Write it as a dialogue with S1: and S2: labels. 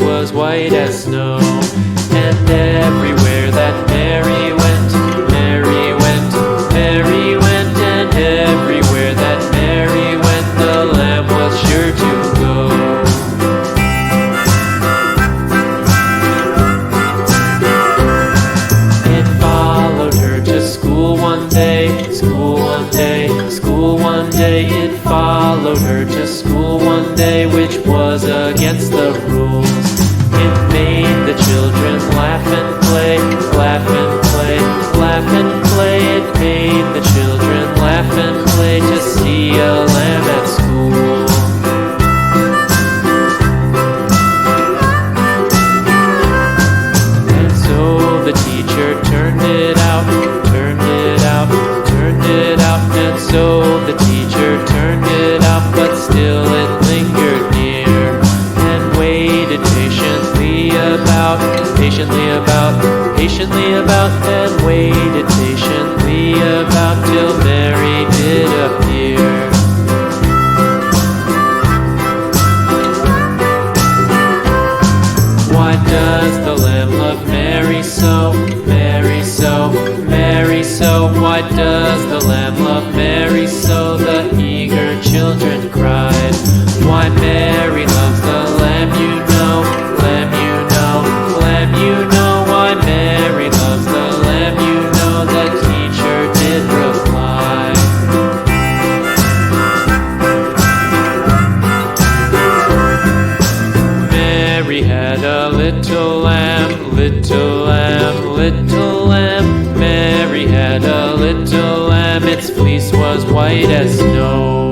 S1: was white as snow. And everywhere that Mary went, Mary went, Mary went, and everywhere that Mary went, the lamb was sure to go. It followed her to school one day, school one day, school one day. It followed her to school one day, which was against the rules. It made the children laugh and play, laugh and play, laugh and play. It made the children laugh and play to see a lamb at school. And so the teacher turned it out, turned it out, turned it out. And so the teacher turned it out, but still it lingered near and waited patiently about, patiently about, and waited patiently about till Mary did appear. Why does the lamb love Mary so, Mary so, Mary so? Why does the lamb love Mary so? The eager children cried. Why Mary loves the lamb, you know, lamb, you know, lamb, you know. Why Mary loves the lamb, you know, the teacher did reply. Mary had a little lamb, little lamb, little lamb. Mary had a little lamb, its fleece was white as snow.